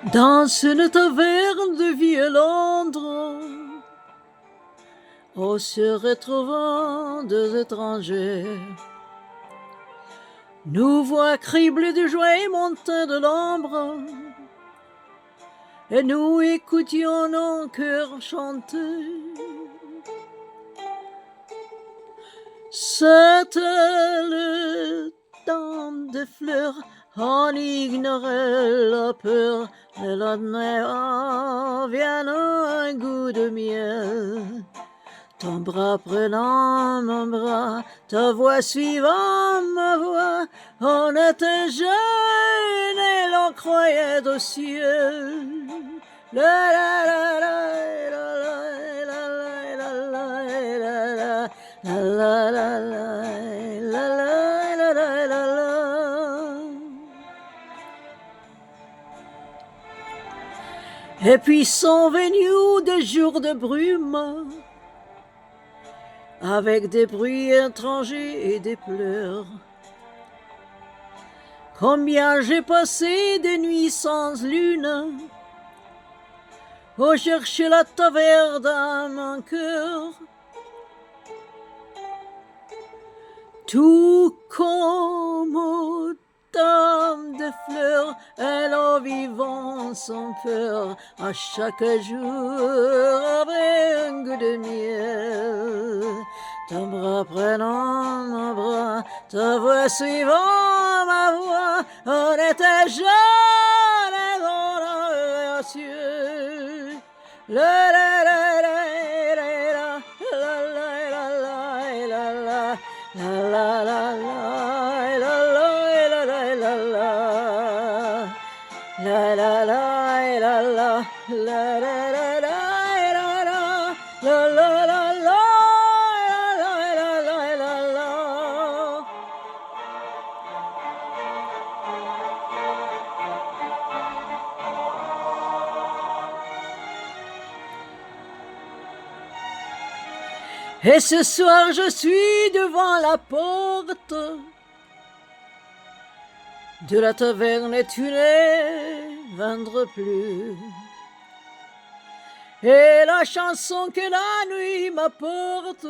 Dans une taverne de Vieux-Londres, on se retrouvant deux étrangers, nous voix criblées de joie et montant de l'ombre, et nous écoutions nos cœurs chanter. C'était le temps des fleurs, on ignorait la peur, le lendemain vient un goût de miel. Ton bras prenant mon bras, ta voix suivant ma voix, on était jeunes et l'on croyait au ciel. La la la la la la la la la la la la. Et puis sont venus des jours de brume, avec des bruits étrangers et des pleurs. Combien j'ai passé des nuits sans lune, au chercher la taverne dans mon cœur. Tout comme au temps de fleurs, elle en vivant sans peur, à chaque jour avec un goût de miel. Ton bras prenant mon bras, ta voix suivant ma voix, on était jeunes et on avait aux cieux. La la la la la la la la la la. La la la la la la la la la la la la la la la la la. Et ce soir je suis devant la porte de la taverne et tu ne vendras plus. Et la chanson que la nuit m'apporte,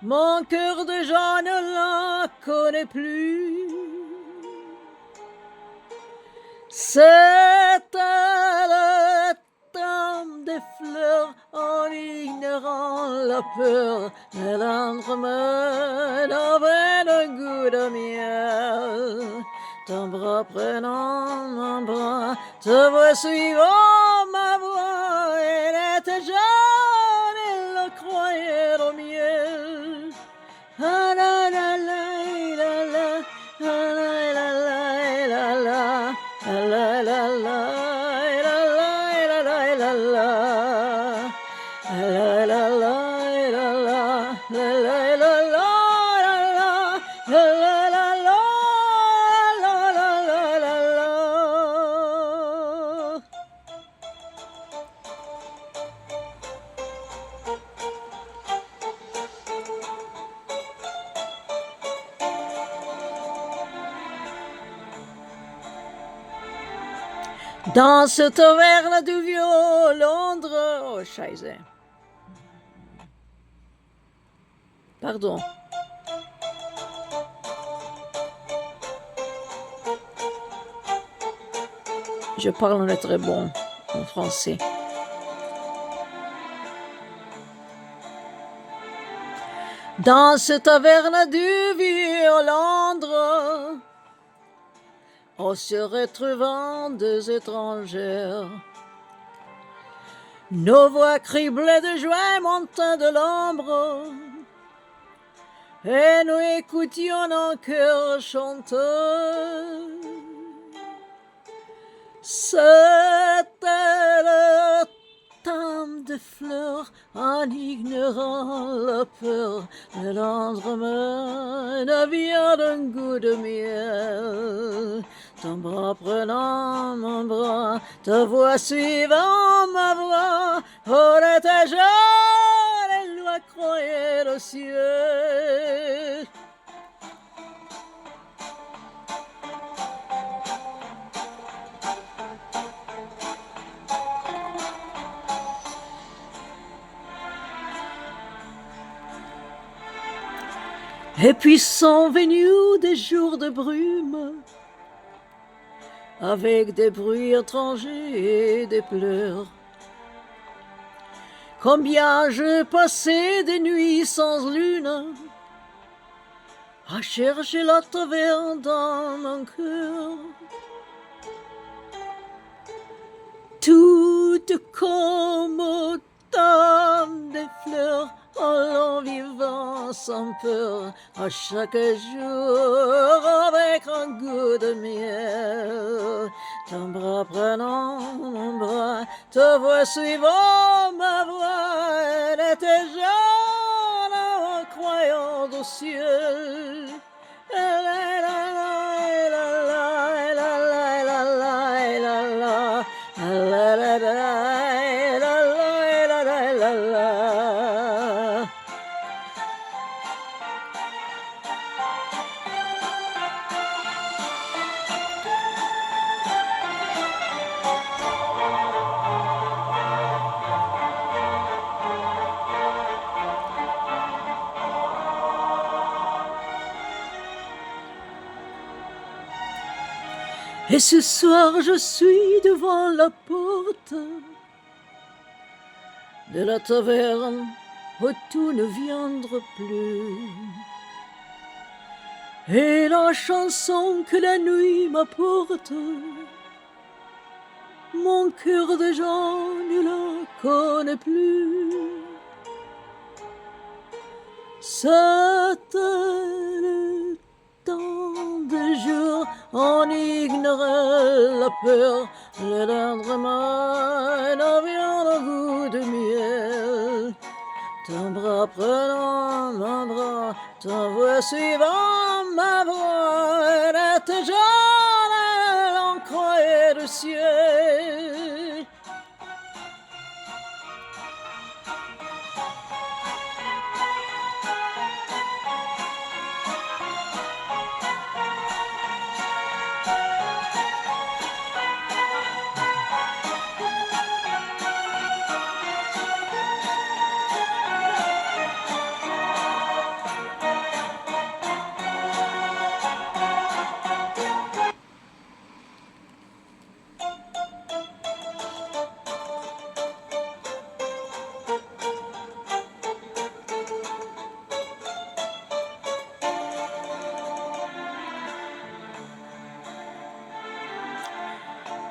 mon cœur déjà ne la connaît plus. C'était le temps des fleurs, en ignorant la peur, le lendemain avait un goût de miel. Ton bras prenant mon bras, ta voix suivant ma voix, elle était jeune, elle le croyait au miel. Ah la la la la la, ah la la la la la, ah la la la. Dans cette taverne du vieux Londres. Oh, Scheiße. Pardon. Je parle très bon en français. Dans cette taverne du vieux Londres, en se retrouvant deux étrangères, nos voix criblées de joie montant de l'ombre, et nous écoutions nos cœurs chanter. C'était le temps de fleurs, en ignorant la peur, le lendemain vient un goût de miel. Ton bras prenant mon bras, ta voix suivant ma voix, on était jeunes et nous croyait au ciel. Et puis sont venus des jours de brume, avec des bruits étrangers et des pleurs. Combien je passais des nuits sans lune, à chercher la taverne dans mon cœur. Tout comme autant des fleurs, en vivant sans peur, à chaque jour avec un goût de miel. Ton bras prenant mon bras, te vois suivant ma voix, elle était jeune en croyant au ciel. Et ce soir je suis devant la porte de la taverne où tout ne viendra plus. Et la chanson que la nuit m'apporte, mon cœur de gens ne la connaît plus. C'était le temps de jour, on ignorait la peur, le lendemain n'avions le goût de miel. Ton bras prenant mon bras, ta voix suivant ma voix, elle était jeune, elle en croyait le ciel.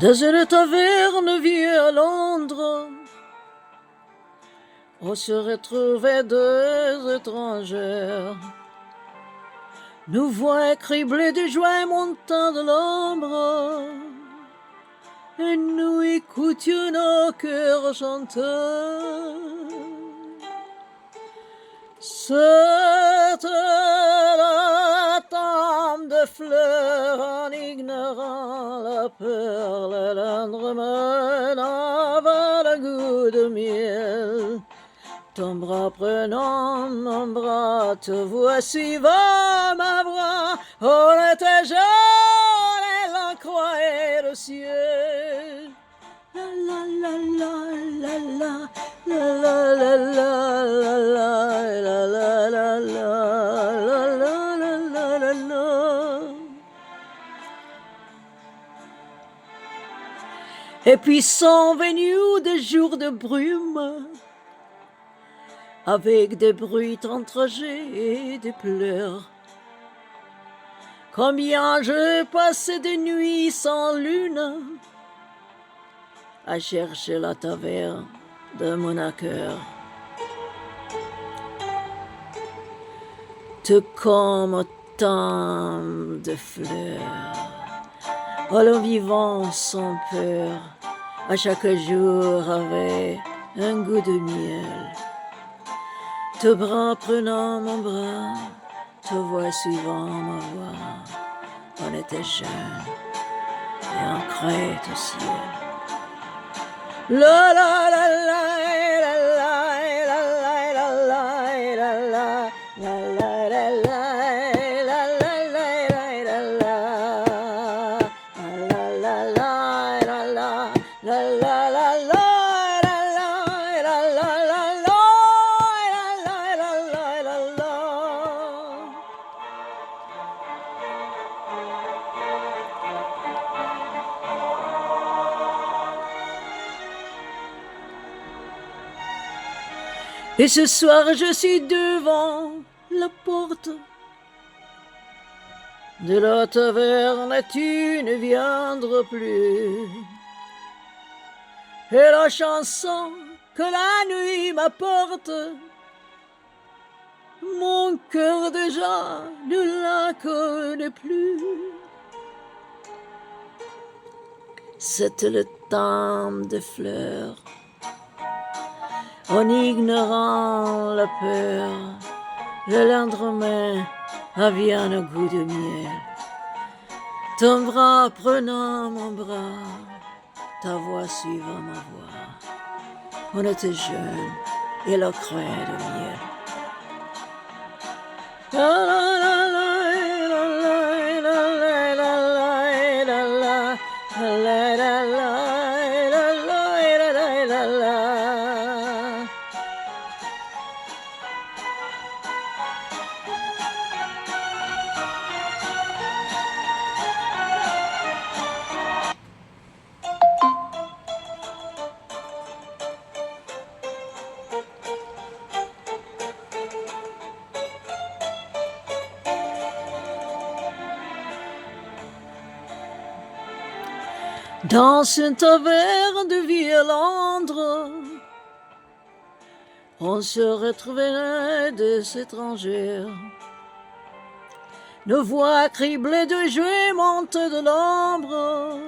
Dans une taverne vue à Londres, on se retrouvait deux étrangères. Nous voix criblées de joie montant de l'ombre, et nous écoutions nos cœurs chanteurs. C'était la tome de fleurs en ignorant la peur, le lendemain avait le goût de miel. Ton bras prenant mon bras, te vois suivant ma voix, on était jeunes et l'on croyait le ciel. La la la la la la la la la la la la la la la la la. Et puis sont venus des jours de brume, avec des bruits entragés et des pleurs. Combien je passais des nuits sans lune, à chercher la taverne de mon cœur. Tout comme tant de fleurs, en le vivant sans peur, à chaque jour avait un goût de miel. Te bras prenant mon bras, te voix suivant ma voix, on était jeunes et on croyait au ciel. La la la la la la la la la la la Et ce soir je suis devant la porte de la taverne et tu ne viendras plus. Et la chanson que la nuit m'apporte, mon cœur déjà ne la connaît plus. C'était le temps des fleurs, en ignorant la peur. Le lendemain avait un goût de miel. Ton bras prenant mon bras, ta voix suivant ma voix. On était jeunes et le craint de miel. La la la la la la la la la la la. Dans une taverne de vieux Londres, on se retrouvait des étrangers. Nos voix criblées de jouer montent de l'ombre,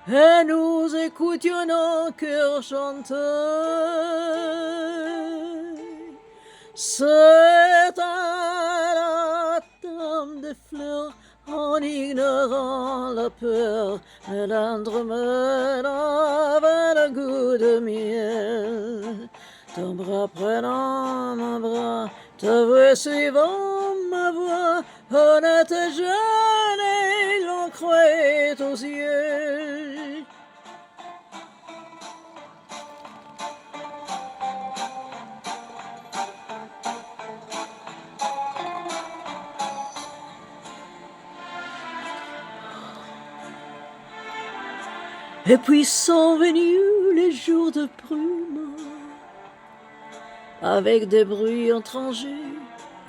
et nous écoutions nos cœurs chanter. C'est à la dame des fleurs, en ignorant la peur, le lendemain avait le goût de miel. Ton bras prenant mon bras, ta voix suivant ma voix, on était jeunes et l'on croyait au ciel. Et puis sont venus les jours de brume, avec des bruits étrangers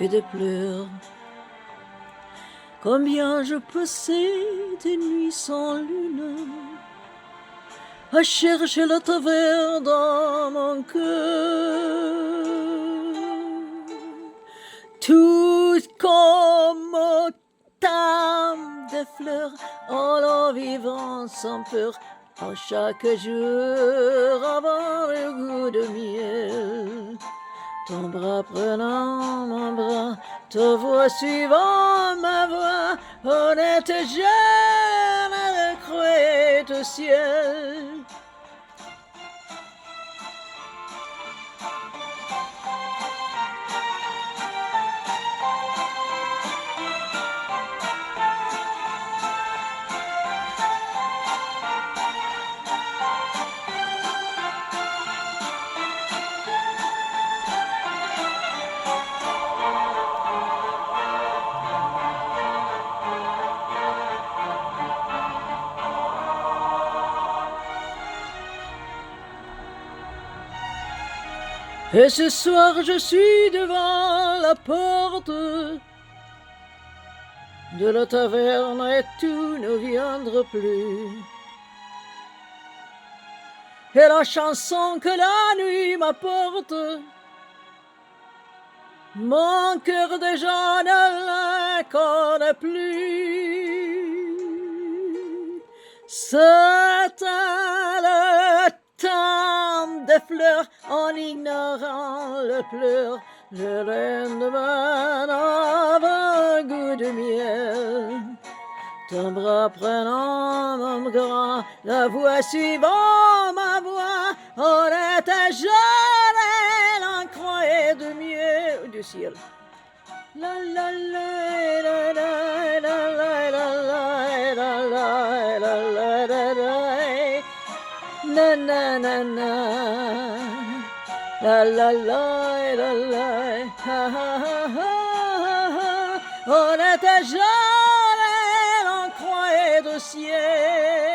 et des pleurs. Combien je passais des nuits sans lune, à chercher la taverne dans mon cœur. Tout comme au temps des fleurs, en la vivant sans peur, en chaque jour avant le goût de miel. Ton bras prenant mon bras, ta voix suivant ma voix, on était jeunes et croyait au ciel. Et ce soir je suis devant la porte de la taverne et tout ne viendra plus. Et la chanson que la nuit m'apporte, mon cœur déjà ne la connaît plus. C'est le temps des fleurs, en ignorant le pleur, le lendemain avait un goût de miel. Ton bras prenant mon bras, la voix suivant ma voix, on était jeunes et l'on croyait de mieux du ciel. La la la la la la la la la la la la la na na na na la la la la la ha ha ha ha. On était jeunes et l'on croyait au ciel.